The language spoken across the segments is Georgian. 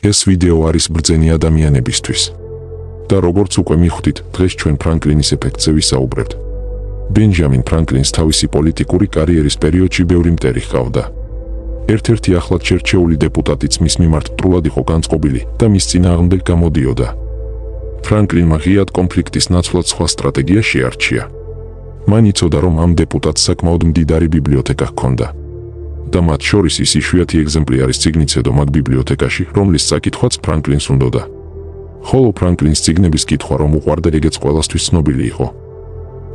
ეს ვიდეო არის ბრძენი ადამიანებისთვის. და როგორც უკვე მიხვდით, დღეს ჩვენ ფრანკლინის ეფექტზე ვისაუბრებთ. ბენჯამინ ფრანკლინს თავისი პოლიტიკური კარიერის პერიოდში ბევრი მტერი ჰყავდა. ერთ-ერთი ახლად შერჩეული დეპუტატიც მის მიმართ მტრულად იყო განწყობილი და მის წინააღმდეგ გამოდიოდა. ფრანკლინმა ღიად კონფლიქტის ნაცვლად სხვა სტრატეგია შეარჩია. მან იცოდა, რომ ამ დეპუტატს საკმაოდ მდიდარი ბიბლიოთეკა ჰქონდა და მათ შორის ის იშვიათი ეგზემპლიარის წიგნიც ედო მაგ ბიბლიოთეკაში, რომლის საკითხვაც ფრანკლინს უნდოდა. ხოლო ფრანკლინს წიგნების კითხვა რომ უყვარდა, ეგეც ყველასთვის ცნობილი იყო.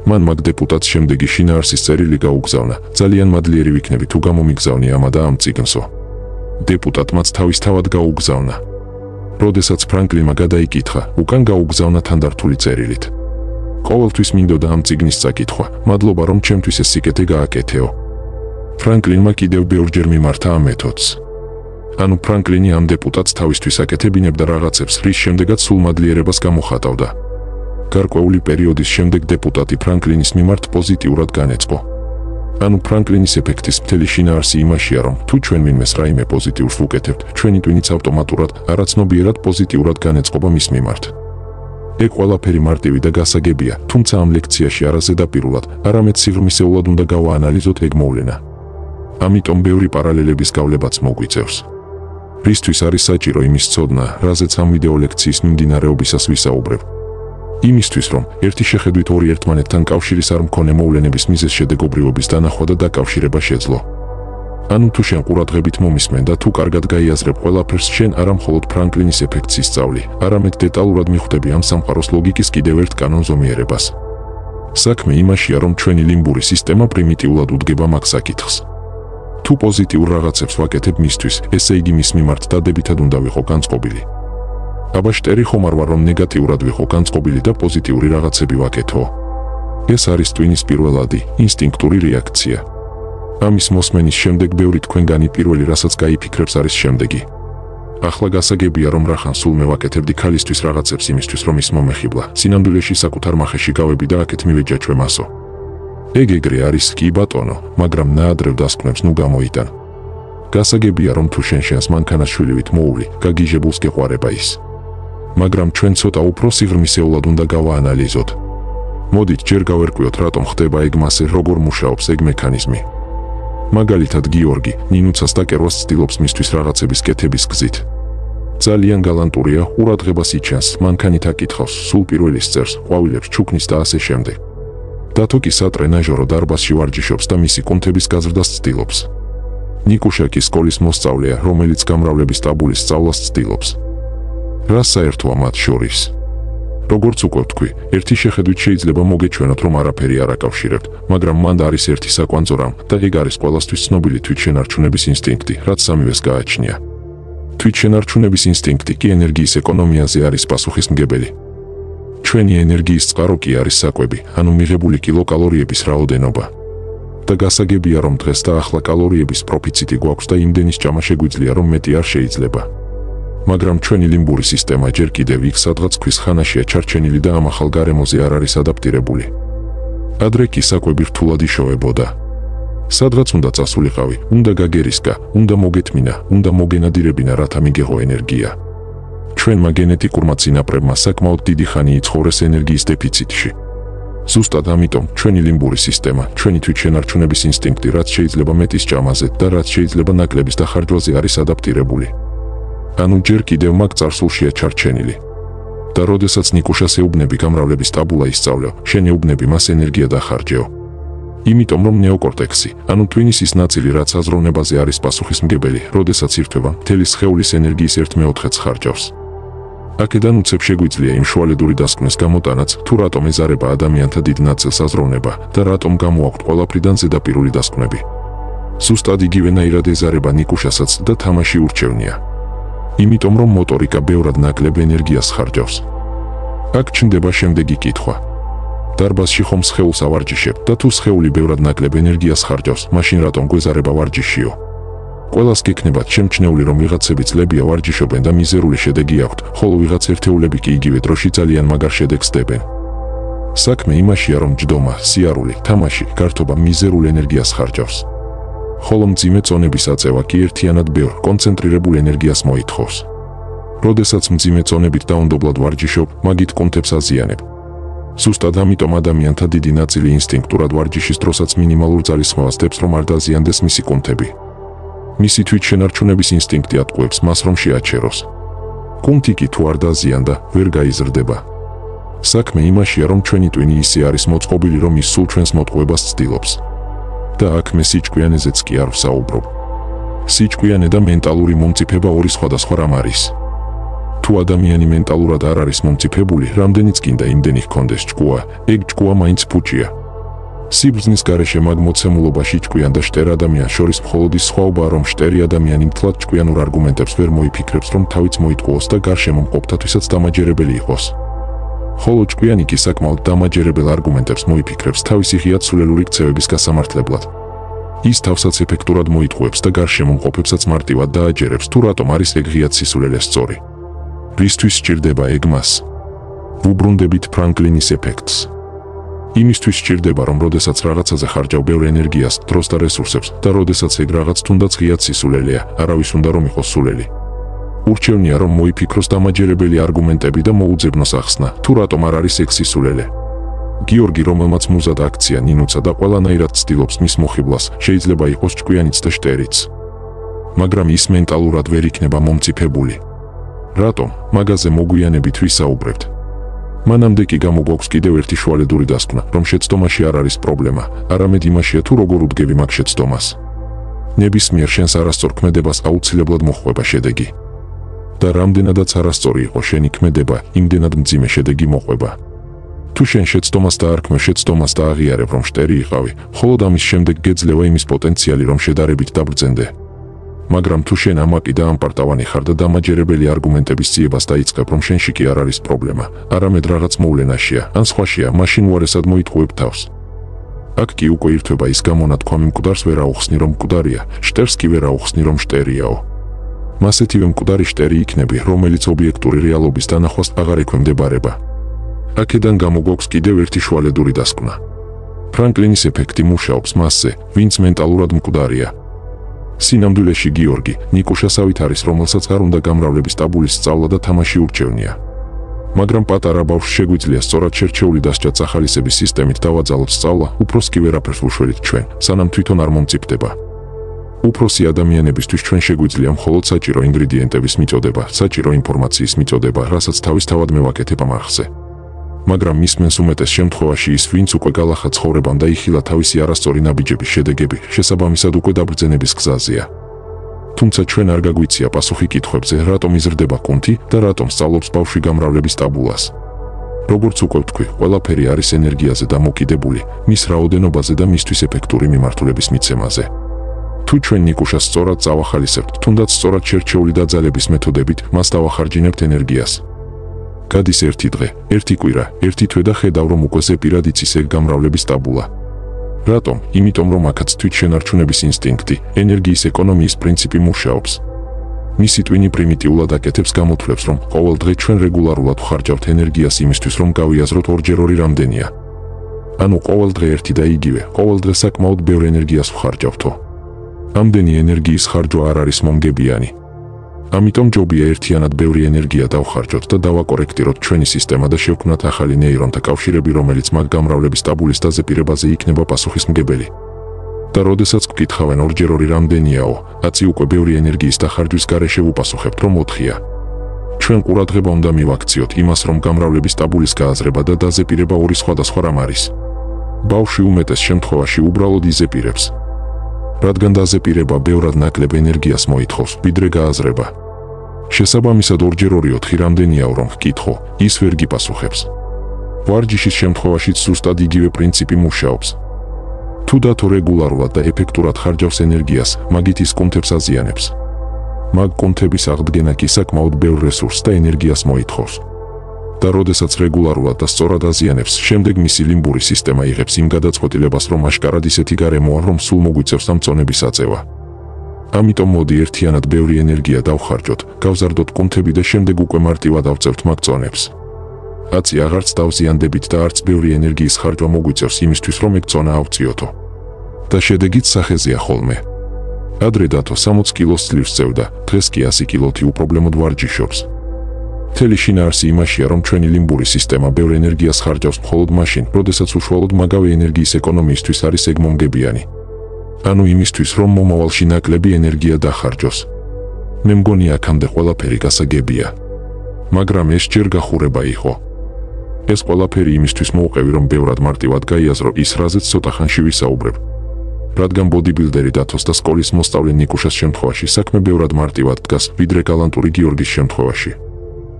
მან მაგ დეპუტატს შემდეგი შინაარსის წერილი გაუგზავნა, ძალიან მადლიერი ვიქნები თუ გამომიგზავნი ამა და ამ წიგნსო. დეპუტატმაც თავისთავად გაუგზავნა. როდესაც ფრანკლინმა გადაიკითხა, უკან გაუგზავნა თანდართული წერილით. ყოველთვის მინდოდა ამ წიგნის წაკითხვა, მადლობა რომ ჩემთვის ეს სიკეთე გააკეთეო. ფრანკლინმა კიდევ ბევრჯერ მიმართა ამ მეთოდს. ანუ ფრანკლინი ამ დეპუტატს თავისთვის აკეთებინებდა რაღაცებს, რის შემდეგაც სულ მადლიერებას გამოხატავდა. გარკვეული პერიოდის შემდეგ დეპუტატი ფრანკლინის მიმართ პოზიტიურად განეწყო. ანუ ფრანკლინის ეფექტის მთელი შინაარსი იმაშია, რომ თუ ჩვენ ვინმეს რაიმე პოზიტიურს ვუკეთებთ, ჩვენი ტვინიც ავტომატურად, არაცნობიერად პოზიტიურად განეწყობა მის მიმართ. ეგ ყველაფერი მარტივი და გასაგებია, თუმცა ამ ლექციაში არა ზედაპირულად, არამედ სიღრმისეულად უნდა გავაანალიზოთ ეგ მოვლენა. ამიტომ ბევრი პარალელების გავლებაც მოგვიწევს. რისთვის არის საჭირო იმის ცოდნა, რაზეც ამ ვიდეო ლექციის მიმდინარეობისას ვისაუბრებ. იმისთვის, რომ ერთი შეხედვით ორი ერთმანეთთან კავშირის არ მქონე მოვლენების მიზეზ-შედეგობრივობის დანახვა და დაკავშირება შეძლო. ანუ თუ შენ ყურადღებით მომისმენ და თუ კარგად გაიაზრებ ყველაფერს, შენ არა მხოლოდ ფრანკლინის ეფექტს ისწავლი, არამედ დეტალურად მიხვდები ამ სამყაროს ლოგიკის კიდევ ერთ კანონზომიერებას. საქმე იმაშია, რომ ჩვენი ლიმბური სისტემა პრიმიტიულად უდგება მაგ საკითხს. თუ პოზიტიურ რაღაცებს ვაკეთებ მისთვის, ესე იგი მის მიმართ დადებითად უნდა ვიყო განწყობილი. აბა შტერი ხომ არ ვარ, რომ ნეგატიურად ვიყო განწყობილი და პოზიტიური რაღაცები ვაკეთო. ეს არის ტვინის პირველადი, ინსტინქტური რეაქცია. ამის მოსმენის შემდეგ ბევრი თქვენგანი პირველი რასაც გაიფიქრებს არის შემდეგი. ახლა გასაგებია, რომ რახან სულ მე ვაკეთებდი ქალისთვის რაღაცებს იმისთვის, რომ ის მომეხიბლა, სინამდვილეში საკუთარ მახეში გავები და აქეთ მივეჯაჩვე მასო. ეგ ეგრე არის, კი ბატონო, მაგრამ ნაადრევ დასკვნებს ნუ გამოიტან. გასაგებია, რომ თუ შენს მანქანაშვილივით მოუვლი, გაგიჟებულს გეყვარება ის. მაგრამ ჩვენ ცოტა უფრო სიღრმისეულად უნდა გავაანალიზოთ. მოდით ჯერ გავერკვიოთ, რატომ ხდება ეგ მასე, როგორ მუშაობს ეგ მექანიზმი. მაგალითად გიორგი, ნინუცას დაკერვას ცდილობს მისთვის რაღაცების კეთების გზით. ძალიან გალანტურია, ყურადღებას იჩენს, მანქანით აკითხავს, სულ პირველი წერს, ყვავილებს ჩუქნის და ასე შემდეგ. დათო კი სატრენაჟორო დარბაზში ვარჯიშობს და მისი კუნთების გაზრდას ცდილობს. ნიკუშა კი სკოლის მოსწავლეა, რომელიც გამრავლების ტაბულის სწავლას ცდილობს. რა საერთოა მათ შორის? როგორც უკვე ვთქვი, ერთი შეხედვით შეიძლება მოგეჩვენოთ, რომ არაფერი არ აკავშირებთ, მაგრამ მანდ არის ერთი საკვანძო რამ და ეგ არის ყველასთვის ცნობილი თვითშენარჩუნების ინსტინქტი, რაც სამივეს გააჩნია. თვითშენარჩუნების ინსტინქტი კი ენერგიის ეკონომიაზე არის პასუხისმგებელი. ჩვენი ენერგიის წყარო კი არის საკვები, ანუ მიღებული კილოკალორიების რაოდენობა. და გასაგებია, რომ დღეს და ახლა კალორიების პროფიციტი გვაქვს და იმდენის ჭამა შეგვიძლია, რომ მეტი არ შეიძლება. მაგრამ ჩვენი ლიმბური სისტემა ჯერ კიდევ იქ, სადღაც ქვის ხანაშია ჩარჩენილი და ამ ახალ გარემოზე არ არის ადაპტირებული. ადრე კი საკვები რთულად იშოვებოდა. სადღაც უნდა წასულიყავი, უნდა გაგერისკა, უნდა მოგეთმინა, უნდა მოგენადირებინა, რათა მიგეღო ენერგია. ჩვენმა გენეტიკურმა წინაპრებმა საკმაოდ დიდი ხანი იცხოვრეს ენერგიის დეფიციტში. ზუსტად ამიტომ ჩვენი ლიმბური სისტემა, ჩვენი თვითშენარჩუნების ინსტინქტი, რაც შეიძლება მეტის ჭამაზე და რაც შეიძლება ნაკლების დახარჯვაზე არის ადაპტირებული. ანუ ჯერ კიდევ მაგ წარსულშია ჩარჩენილი. და როდესაც ნიკუშას ეუბნები გამრავლების ტაბულა ისწავლეო, შენ ეუბნები მას ენერგია დახარჯეო. იმიტომ რომ ნეოკორტექსი, ანუ ტვინის ის ნაწილი, რაც აზროვნებაზე არის პასუხისმგებელი, როდესაც ირთვება, მთელი სხეულის ენერგიის 1/4-ს ხარჯავს. აქედან უცებ შეგვიძლია იმ შუალედური დასკვნას გამოტანაც, თუ რატომ ეზარება ადამიანთა დიდ ნაწილს აზროვნება და რატომ გამოაქვთ ყველაფრიდან ზედაპირული დასკვნები. ზუსტად იგივენაირად ეზარება ნიკუშასაც და თამაში ურჩევნია. იმიტომ რომ მოტორიკა ბევრად ნაკლებ ენერგიას ხარჯავს. აქ ჩნდება შემდეგი კითხვა. დარბაზში ხომ სხეულს ავარჯიშებ და თუ სხეული ბევრად ნაკლებ ენერგიას ხარჯავს, მაშინ რატომ გვეზარება ვარჯიშიო? ყველას გექნებათ შემჩნეული, რომ ვიღაცები წლებია ვარჯიშობენ და მიზერული შედეგი აქვთ, ხოლო ვიღაც ერთეულები კი იგივე დროში ძალიან მაგარ შედეგს დებენ. საქმე იმაშია, რომ ჯდომა, სიარული, თამაში, გართობა მიზერულ ენერგიას ხარჯავს. ხოლო მძიმე წონების აწევა კი ერთიანად ბევრ კონცენტრირებულ ენერგიას მოითხოვს. როდესაც მძიმე წონებით დაუნდობლად ვარჯიშობ, მაგით კუნთებს აზიანებ. ზუსტად ამიტომ ადამიანთა დიდი ნაწილი ინსტინქტურად ვარჯიშის დროსაც მინიმალურ ძალისხმევას დებს, რომ არ დაზიანდეს მისი კუნთები. მისი თვითშენარჩუნების ინსტინქტი ატყუებს მას, რომ შეაჩეროს. კუნთი კი თუ არ დაზიანდა, ვერ გაიზრდება. საქმე იმაშია, რომ ჩვენი ტვინი ისე არის მოწყობილი, რომ ის სულ ჩვენს მოტყუებას ცდილობს. და აქ მე სიჭკვიანეზეც კი არ ვსაუბრობ. სიჭკვიანე და მენტალური მომწიფება ორი სხვადასხვა რამ არის. თუ ადამიანი მენტალურად არ არის მომწიფებული, რამდენიც კიდე იმდენი ჰქონდეს ჭკუა, ეგ ჭკუა მაინც ფუჭია. სიბრძნის გარეშე მაგ მოცემულობაში ჭკვიან და შტერ ადამიანს შორის მხოლოდ ის სხვაობაა, რომ შტერი ადამიანი მთლად ჭკვიანურ არგუმენტებს ვერ მოიფიქრებს, რომ თავიც მოიტყუოს და გარშემო მყოფთათვისაც დამაჯერებელი იყოს. ხოლო ჭკვიანი კი საკმაოდ დამაჯერებელ არგუმენტებს მოიფიქრებს თავისი ღია ცვლილური ქცევების გასამართლებლად. ის თავსაც ეფექტურად მოიტყუებს და გარშემო მყოფებსაც მარტივად დააჯერებს, თუ რატომ არის ეგ ღია სისულელე სწორი. რისთვის სჭირდება ეგ მას? ვუბრუნდებით ფრანკლინის ეფექტს. იმისთვის სჭირდება, რომ როდესაც რაღაცაზე ხარჯავ ბევრ ენერგიას, დროს და რესურსებს და როდესაც ეგ რაღაც თუნდაც ღია სისულელეა, არავის უნდა რომ იყოს სულელი. ურჩევნია რომ მოიფიქროს დამაჯერებელი არგუმენტები და მოუძებნოს ახსნა, თუ რატომ არ არის ეგ სისულელე. გიორგი, რომელმაც მუზად აქცია ნინუცა და ყველანაირად ცდილობს მის მოხიბლას, შეიძლება იყოს ჭკვიანიც და შტერიც. მაგრამ ის მენტალურად ვერ იქნება მომწიფებული. რატომ? მაგაზე მოგვიანებით ვისაუბრებთ. მანამდე კი გამოგვაქვს კიდევ ერთი შუალედური დასკვნა, რომ შეცდომაში არ არის პრობლემა, არამედ იმაშია თუ როგორ უდგები მაგ შეცდომას. ნებისმიერ შენს არასწორ ქმედებას აუცილებლად მოჰყვება შედეგი. და რამდენადაც არასწორი იყო შენი ქმედება, იმდენად მძიმე შედეგი მოჰყვება. თუ შენ შეცდომას დაარქმევ, შეცდომას დააღიარებ, რომ შტერი იყავი, მხოლოდ ამის შემდეგ გეძლევა იმის პოტენციალი, რომ შედარებით დაბრძენდე. მაგრამ თუ შენ ამაყი და ამპარტავანი ხარ და დამაჯერებელი არგუმენტების ძიებას დაიწყებ, რომ შენში კი არ არის პრობლემა, არამედ რაღაც მოვლენაშია, ან სხვაშია, მაშინ უარესად მოიტყუებ თავს. აქ კი უკვე ირთვება ის გამონათქვამი, მკვდარს ვერ აუხსნი, რომ მკვდარია, შტერს კი ვერ აუხსნი, რომ შტერიაო. მასეთივე მკვდარი შტერი იქნები, რომელიც ობიექტური რეალობის დანახვას აღარ ექვემდებარება. აქედან გამოგვაქვს კიდევ ერთი შუალედური დასკვნა. ფრანკლინის ეფექტი მუშაობს მასზე, ვინც მენტალურად მკვდარია. სინამდვილეში გიორგი ნიკუშასავით არის, რომელსაც არ უნდა გამრავლების ტაბულის სწავლა და თამაში ურჩევნია. მაგრამ პატარა ბავშვს შეგვიძლია სწორად შერჩეული დასჯა წახალისების სისტემით დავაძალოთ სწავლა, უფროს კი ვერაფერს უშველით ჩვენ, სანამ თვითონ არ მომწიფდება. უფროსი ადამიანებისთვის ჩვენ შეგვიძლია მხოლოდ საჭირო ინგრედიენტების მიწოდება, საჭირო ინფორმაციის მიწოდება, რასაც თავისთავად მევაკეთებ ამ არხზე. მაგრამ მისმენს უმეტეს შემთხვევაში ის, ვინც უკვე გალახა ცხოვრებამ და იხილა თავისი არასწორი ნაბიჯების შედეგები, შესაბამისად უკვე დაბრძენების გზაზეა. თუმცა ჩვენ არ გაგვიცია პასუხი კითხვებზე, რატომ იზრდება კუნთი და რატომ სწავლობს ბავშვი გამრავლების ტაბულას. როგორც უკვე ვთქვი, ყველაფერი არის ენერგიაზე დამოკიდებული, მის რაოდენობაზე და მისთვის ეფექტური მიმართულების მიცემაზე. თუ ჩვენ ნიკუშას სწორად წავახალისებთ, თუნდაც სწორად შერჩეული დაძალების მეთოდებით, მას დავახარჯინებთ ენერგიას. გადის ერთი დღე, ერთი კვირა, ერთი თვე და ხედავ, რომ უკვე ზეპირად იცის ეგ გამრავლების ტაბულა. რატომ? იმიტომ რომ აქაც თვითშენარჩუნების ინსტინქტი, ენერგიის ეკონომიის პრინციპი მუშაობს. მისი ტვინი პრიმიტიულად აკეთებს გამოთვლებს, რომ ყოველ დღე ჩვენ რეგულარულად ვხარჯავთ ენერგიას იმისთვის, რომ გავიაზროთ ორჯერ ორი რამდენია. ანუ ყოველ დღე ერთი და იგივე, ყოველ დღე საკმაოდ ბევრ ენერგიას ვხარჯავთო. ამდენი ენერგიის ხარჯვა არ არის მომგებიანი. ამიტომ ჯობია ერთიანად ბევრი ენერგია დავხარჯოთ და დავაკორექტიროთ ჩვენი სისტემა და შევქმნათ ახალი ნეირონთა კავშირები, რომელიც მაგ გამრავლების ტაბულის დაზეპირებაზე იქნება პასუხისმგებელი. და როდესაც გკითხავენ ორჯერ ორი რამდენიაო, აცი უკვე ბევრი ენერგიის დახარჯვის გარეშე ვუპასუხებთ, რომ 4-ია. ჩვენ ყურადღება უნდა მივაქციოთ იმას, რომ გამრავლების ტაბულის გააზრება და დაზეპირება ორი სხვადასხვა რამ არის. ბავშვი უმეტეს შემთხვევაში უბრალოდ იზეპირებს. რადგან დაზეპირება ბევრად ნაკლებ ენერგიას მოითხოვს, ვიდრე გააზრება. შესაბამისად ორჯერ ორი 4 რამდენიაო რომ ვკითხო, ის ვერ გიპასუხებს. ვარჯიშის შემთხვევაშიც ზუსტად იგივე პრინციპი მუშაობს. თუ დათო რეგულარულად და ეფექტურად ხარჯავს ენერგიას, მაგით ის კუნთებს აზიანებს. მაგ კუნთების აღდგენა კი საკმაოდ ბევრ რესურსს და ენერგიას მოითხოვს. და როდესაც რეგულარულად და სწორად აზიანებს, შემდეგ მისი ლიმბური სისტემა იღებს იმ გადაწყვეტილებას, რომ აშკარად ისეთი გარემოა, რომ სულ მოგვიწევს ამ წონების აწევა. ამიტომ მოდი ერთიანად ბევრი ენერგია დავხარჯოთ, გავზარდოთ კუნთები და შემდეგ უკვე მარტივად ავწევთ მაგ წონებს. აცი აღარც დავზიანდებით და არც ბევრი ენერგიის ხარჯვა მოგვიწევს იმისთვის, რომ ეგ წონა ავწიოთო. და შედეგიც სახეზეა ხოლმე. ადრე დათო 60 კილოს ძლივს წევდა, დღეს კი 100 კილოთი უპრობლემოდ ვარჯიშობს. მთელი შინაარსი იმაშია, რომ ჩვენი ლიმბური სისტემა ბევრ ენერგიას ხარჯავს მხოლოდ მაშინ, როდესაც უშუალოდ მაგავე ენერგიის ეკონომიისთვის არის ეგ მომგებიანი. ანუ იმისთვის, რომ მომავალში ნაკლები ენერგია დახარჯოს. მე მგონი აქამდე ყველაფერი გასაგებია. მაგრამ ეს ჯერ გახურება იყო. ეს ყველაფერი იმისთვის მოვყევი, რომ ბევრად მარტივად გაიაზრო ის, რაზეც ცოტა ხანში ვისაუბრებ. რადგან ბოდიბილდერი დათოს და სკოლის მოსწავლე ნიკუშას შემთხვევაში საქმე ბევრად მარტივად დგას, ვიდრე გალანტური გიორგის შემთხვევაში.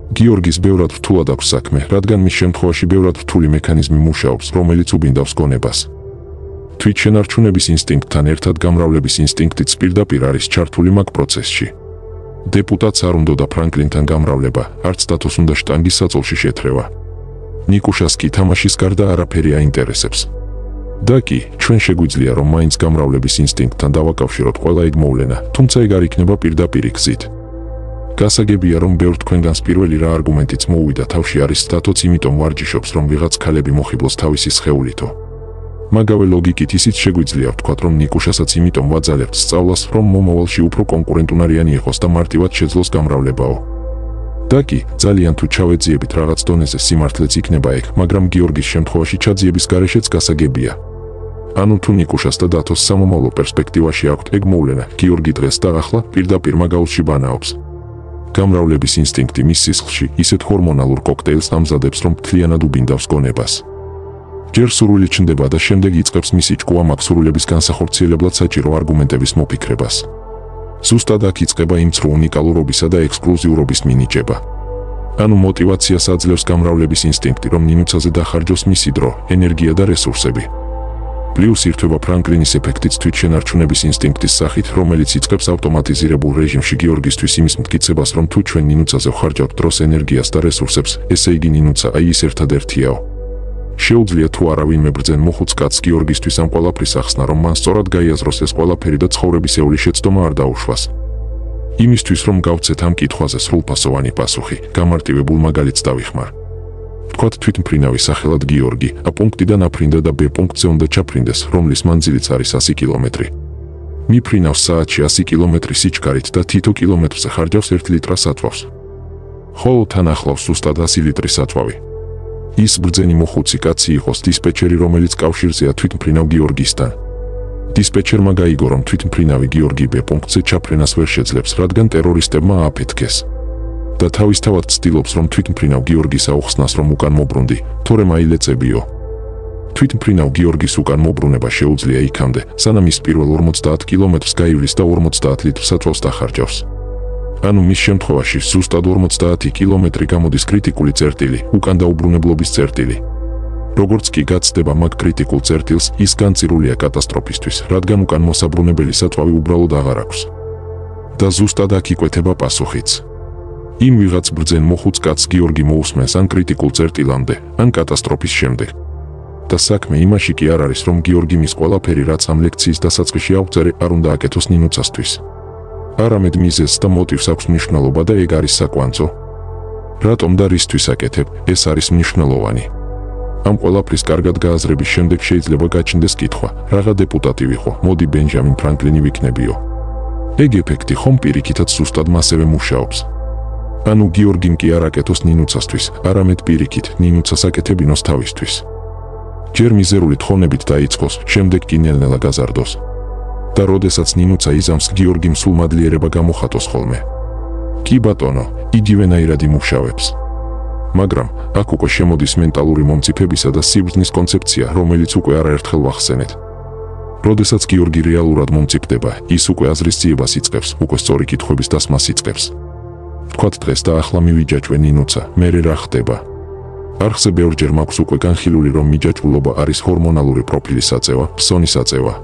გიორგის ბევრად რთულად აქვს საქმე, რადგან მის შემთხვევაში ბევრად რთული მექანიზმი მუშაობს, რომელიც უბინდავს გონებას. თვითშენარჩუნების ინსტინქტთან ერთად გამრავლების ინსტინქტიც პირდაპირ არის ჩართული მაგ პროცესში. დეპუტატს არ უნდოდა ფრანკლინთან გამრავლება, არც დათოს უნდა შტანგის საწოლში შეთრევა. ნიკუშას კი თამაშის გარდა არაფერი აინტერესებს. და კი, ჩვენ შეგვიძლია რომ მაინც გამრავლების ინსტინქტთან დავაკავშიროთ ყველა ეგ მოვლენა, თუმცა ეგ არ იქნება პირდაპირი გზით. გასაგებია რომ ბევრ თქვენგანს პირველი რა არგუმენტიც მოუვიდა თავში არის დათოც იმიტომ ვარჯიშობს რომ ვიღაც ქალები მოხიბლოს თავისი სხეულითო. მაგავე ლოგიკით ისიც შეგვიძლია ვთქვათ რომ ნიკუშასაც იმიტომ ვაძალებთ სწავლას რომ მომავალში უფრო კონკურენტუნარიანი იყოს და მარტივად შეძლოს გამრავლებაო. და კი, ძალიან თუ ჩავეძიებით რაღაც დონეზე სიმართლეც იქნება ეგ, მაგრამ გიორგის შემთხვევაში ჩაძიების გარეშეც გასაგებია. ანუ თუ ნიკუშას და დათოს სამომავლო პერსპექტივაში აქვთ ეგ მოვლენა, გიორგი დღეს და ახლა პირდაპირ მაგაულში ბანაობს. გამრავლების ინსტინქტი მის სისხლში ისეთ ჰორმონალურ კოქტეილს ამზადებს, რომ მთლიანად უბინდავს გონებას. ჯერ სურვილი ჩნდება და შემდეგ იწყებს მისი ჭკუა მაგ სურვილების განსახორციელებლად საჭირო არგუმენტების მოფიქრებას. ზუსტად აქ იწყება იმ ცრუ უნიკალურობისა და ექსკლუზიურობის მინიჭება. ანუ მოტივაციას აძლევს გამრავლების ინსტინქტი, რომ ნინუცაზე დახარჯოს მისი დრო, ენერგია და რესურსები. პლუს ირთვება ფრანკლინის ეფექტიც თვითშენარჩუნების ინსტინქტის სახით, რომელიც იწყებს ავტომატიზირებულ რეჟიმში გიორგისთვის იმის მტკიცებას, რომ თუ ჩვენ ნინუცაზე ვხარჯავთ დროს, ენერგიას და რესურსებს, ესე იგი ნინუცა აი ის ერთადერთიაო. შეუძლია თუ არავინ მებრძენ მოხუც კაცს გიორგისთვის ამ ყველაფრის ახსნა, რომ მან სწორად გაიაზროს ეს ყველაფერი და ცხოვრებისეული შეცდომა არ დაუშვას. იმისთვის რომ გავცეთ ამ კითხვაზე სრულფასოვანი პასუხი, გამარტივებულ მაგალითს დავიხმარ. ვთქვათ თვითმფრინავის სახელად გიორგი A პუნქტიდან აფრინდა და B პუნქტზე უნდა ჩაფრინდეს, რომლის მანძილიც არის 100 კილომეტრი. მიფრინავს საათში 100 კილომეტრი სიჩქარით და თითო კილომეტრზე ხარჯავს 1 ლიტრა სათვავს. ხოლო თან ახლავს ზუსტად 100 ლიტრი სათვავი. ის ბრძენი მოხუცი კაცი იყოს დისპეჩერი, რომელიც კავშირზეა თვითმფრინავ გიორგისთან. დისპეჩერმა გაიგო, რომ თვითმფრინავი გიორგი B პუნქტზე ჩაფრენას ვერ შეძლებს, რადგან ტერორისტებმა ააფეთქეს. და თავისთავად ცდილობს, რომ თვითმფრინავ გიორგის აუხსნას, რომ უკან მობრუნდი, თორემ აილეწებიო. თვითმფრინავ გიორგის უკან მობრუნება შეუძლია იქამდე, სანამ ის პირველ 50 კილომეტრს გაივლის და 50 ლიტრ სათვავს დახარჯავს. ანუ მის შემთხვევაში ზუსტად 50 კილომეტრი გამოდის კრიტიკული წერტილი, უკან დაუბრუნებლობის წერტილი. როგორც კი გაცდება მაგ კრიტიკულ წერტილს, ის განწირულია კატასტროფისთვის, რადგან უკან მოსაბრუნებელი სათვავი უბრალოდ აღარ აქვს. და ზუსტად აქ იკვეთება პასუხიც. იმ ვიღაც ბრძენ მოხუც კაცს გიორგი მოусმენს ან კრიტიკულ წერტილამდე, ან კატასტროფის შემდეგ. და საქმე იმაში კი არ არის, რომ გიორგი მის ყველაფერი, რაც ამ ლექციის დასაწყისში აღწერე, არ უნდა აკეთოს ნინუცასთვის. არამედ მიზეზს და მოტივს აქვს მნიშვნელობა და ეგ არის საკვანძო. რატომ და რისთვის აკეთებ, ეს არის მნიშვნელოვანი. ამ ყველაფრის კარგად გააზრების შემდეგ შეიძლება გაჩნდეს კითხვა, რაღა დეპუტატი ვიყო, მოდი ბენჯამინ ფრანკლინი ვიქნებიო. ეგ ეფექტი ხომ პირიქითაც ზუსტად მასევე მუშაობს. ანუ გიორგიმ კი არ აკეთოს ნინუცასთვის, არამედ პირიქით ნინუცას აკეთებინოს თავისთვის. ჯერ მიზერული თხოვნებით დაიწყოს, შემდეგ კი ნელ-ნელა გაზარდოს. და როდესაც ნინუცა იზამს, გიორგიმ სულ მადლიერება გამოხატოს ხოლმე. კი ბატონო, იგივენაირად იმუშავებს. მაგრამ აქ უკვე შემოდის მენტალური მომწიფებისა და სიბრძნის კონცეფცია, რომელიც უკვე არაერთხელ ვახსენეთ. როდესაც გიორგი რეალურად მომწიფდება, ის უკვე აზრის ძიებას იწყებს, უკვე სწორი კითხვების დასმას იწყებს. ვთქვათ დღეს და ახლა მივიჯაჭვე ნინუცა, მერე რა ხდება? არხზე ბევრჯერ მაქვს უკვე განხილული, რომ მიჯაჭვულობა არის ჰორმონალური პროფილის აწევა, ფსონის აწევა.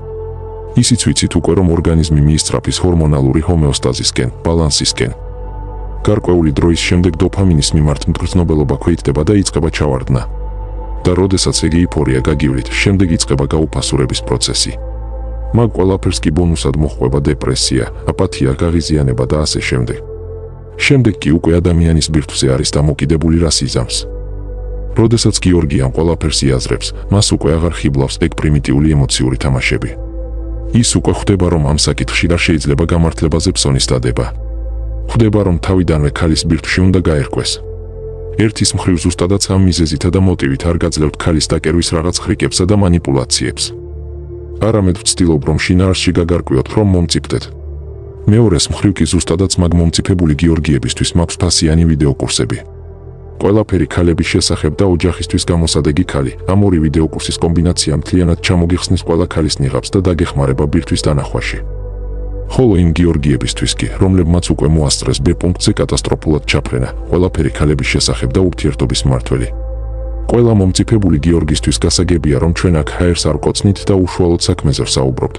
ისიც ვიცით უკვე, რომ ორგანიზმი მიისწრაფის ჰორმონალური ჰომეოსტაზისკენ, ბალანსისკენ. გარკვეული დროის შემდეგ დოფამინის მიმართ მგრძნობელობა ქვეითდება და იწყება ჩავარდნა. და როდესაც ეგ ეიფორია გაგივლით, შემდეგ იწყება გაუფასურების პროცესი. მაგ ყველაფერს კი ბონუსად მოჰყვება დეპრესია, აპათია, გაღიზიანება და ასე შემდეგ. შემდეგ კი უკვე ადამიანის ბირთვზე არის დამოკიდებული რას იზამს. როდესაც გიორგი ამ ყველაფერს იაზრებს, მას უკვე აღარ ხიბლავს ეგ პრიმიტიული ემოციური თამაშები. ის უკვე ხვდება, რომ ამ საკითხში რა შეიძლება გამართლებაზე ფსონის დადება. ხვდება, რომ თავიდანვე ქალის ბირთვში უნდა გაერკვეს. ერთის მხრივ ზუსტადაც ამ მიზეზითა და მოტივით არ გაძლევთ ქალის დაკერვის რაღაც ხრიკებსა და манипуляციებს. არამედ ვცდილობ რომ შინაარსში გაგარკვიოთ რომ მომწიფდეთ. მეორეს მხრივ კი ზუსტადაც მაგ მომწიფებული გიორგიებისთვის მაქვს ფასიანი ვიდეოკურსები. ყველაფერი ქალების შესახებ და ოჯახისთვის გამოსადეგი ქალი. ამ ორი ვიდეოკურსის კომბინაცია მთლიანად ჩამოგიხსნის ყველა ქალის ნიღაბს და დაგეხმარება ბირთვის დანახვაში. ხოლო იმ გიორგიებისთვის კი, რომლებმაც უკვე მოასწრეს B პუნქტზე კატასტროფულად ჩაფრენა, ყველაფერი ქალების შესახებ და ურთიერთობის მმართველი. ყველა მომწიფებული გიორგისთვის გასაგებია რომ ჩვენ აქ ჰაერს არ ვკოცნით და უშუალოდ საქმეზე ვსაუბრობთ.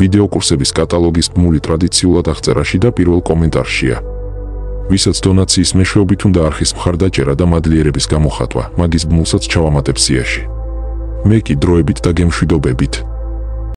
ვიდეოკურსების კატალოგის ბმული ტრადიციულად აღწერაში და პირველ კომენტარშია. ვისაც დონაციის მეშვეობით უნდა არხის მხარდაჭერა და მადლიერების გამოხატვა, მაგის ბმულსაც ჩავამატებ სიაში. მე კი დროებით და გემშვიდობებით.